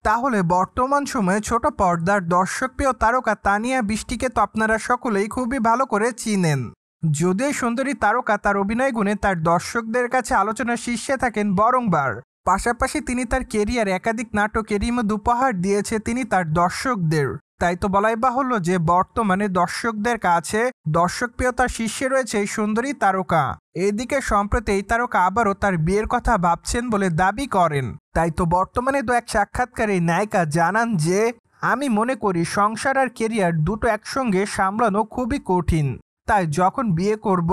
তাহলে বর্তমান সময়ে ছোট পর্দার দর্শকপ্রিয় তারকা তানিয়া বৃষ্টিকে তো আপনারা সকলেই খুবই ভালো করে চিনেন। যদিও এই সুন্দরী তারকা তার অভিনয় গুণে তার দর্শকদের কাছে আলোচনার শীর্ষে থাকেন বরংবার। পাশাপাশি তিনি তার কেরিয়ার একাধিক নাটকের মধ্যে উপহার দিয়েছে তিনি তার দর্শকদের। তাই তো বলাই বাহুল্য যে বর্তমানে দর্শকদের কাছে দর্শকপ্রিয়তার শীর্ষে রয়েছে এই সুন্দরী তারকা। এদিকে সম্প্রতি এই তারকা আবারও তার বিয়ের কথা ভাবছেন বলে দাবি করেন। তাই তো বর্তমানে এক সাক্ষাৎকারে নায়িকা জানান যে, আমি মনে করি সংসার আর কেরিয়ার দুটো একসঙ্গে সামলানো খুবই কঠিন। তাই যখন বিয়ে করব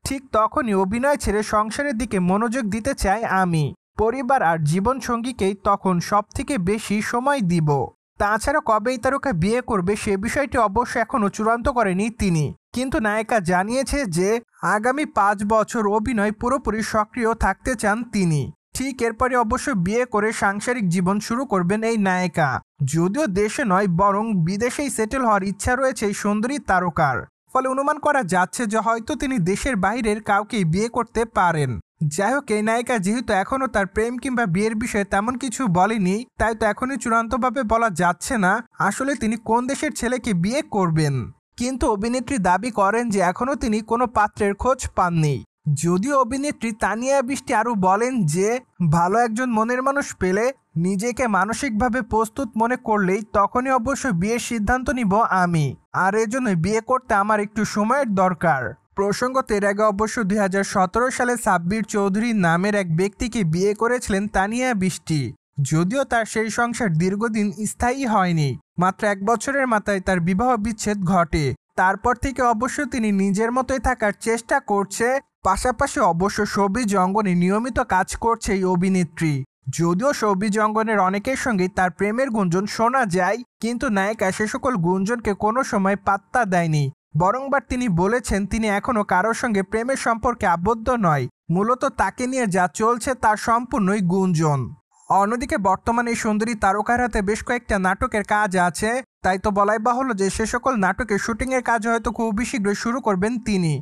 ঠিক তখনই অভিনয় ছেড়ে সংসারের দিকে মনোযোগ দিতে চাই আমি। পরিবার আর জীবন সঙ্গীকেই তখন সবথেকে বেশি সময় দিব। তাছাড়া কবে এই তারকা বিয়ে করবে সে বিষয়টি অবশ্য এখনও চূড়ান্ত করেনি তিনি। কিন্তু নায়িকা জানিয়েছে যে আগামী 5 বছর অভিনয় পুরোপুরি সক্রিয় থাকতে চান তিনি। ঠিক এরপরে অবশ্য বিয়ে করে সাংসারিক জীবন শুরু করবেন এই নায়িকা। যদিও দেশে নয় বরং বিদেশেই সেটেল হওয়ার ইচ্ছা রয়েছে এই সুন্দরী তারকার। ফলে অনুমান করা যাচ্ছে যে হয়তো তিনি দেশের বাইরের কাউকেই বিয়ে করতে পারেন। যাই হোক, এই নায়িকা যেহেতু এখনও তার প্রেম কিংবা বিয়ের বিষয়ে তেমন কিছু বলেনি, তাই তো এখনই চূড়ান্তভাবে বলা যাচ্ছে না আসলে তিনি কোন দেশের ছেলেকে বিয়ে করবেন। কিন্তু অভিনেত্রী দাবি করেন যে এখনও তিনি কোনো পাত্রের খোঁজ পাননি। যদিও অভিনেত্রী তানিয়া বৃষ্টি আরও বলেন যে ভালো একজন মনের মানুষ পেলে নিজেকে মানসিকভাবে প্রস্তুত মনে করলেই তখনই অবশ্য বিয়ের সিদ্ধান্ত নিব আমি, আর এজন্য বিয়ে করতে আমার একটু সময়ের দরকার। প্রসঙ্গত এর আগে অবশ্য 2017 সালে সাব্বির চৌধুরী নামের এক ব্যক্তিকে বিয়ে করেছিলেন তানিয়া বৃষ্টি। যদিও তার সেই সংসার দীর্ঘদিন স্থায়ী হয়নি, মাত্র 1 বছরের মাথায় তার বিবাহ বিচ্ছেদ ঘটে। তারপর থেকে অবশ্য তিনি নিজের মতোই থাকার চেষ্টা করছে। পাশাপাশি অবশ্য শোবিজ অঙ্গনে নিয়মিত কাজ করছে এই অভিনেত্রী। যদিও শোবিজ অঙ্গনের অনেকের সঙ্গে তার প্রেমের গুঞ্জন শোনা যায়, কিন্তু নায়িকা সে সকল গুঞ্জনকে কোনো সময় পাত্তা দেয়নি। বরংবার তিনি বলেছেন তিনি এখনও কারোর সঙ্গে প্রেমের সম্পর্কে আবদ্ধ নয়, মূলত তাকে নিয়ে যা চলছে তার সম্পূর্ণই গুঞ্জন। অন্যদিকে বর্তমানে এই সুন্দরী তারকার হাতে বেশ কয়েকটা নাটকের কাজ আছে। তাই তো বলাই বাহুল্য যে সে সকল নাটকের শুটিংয়ের কাজ হয়তো খুব শীঘ্রই শুরু করবেন তিনি।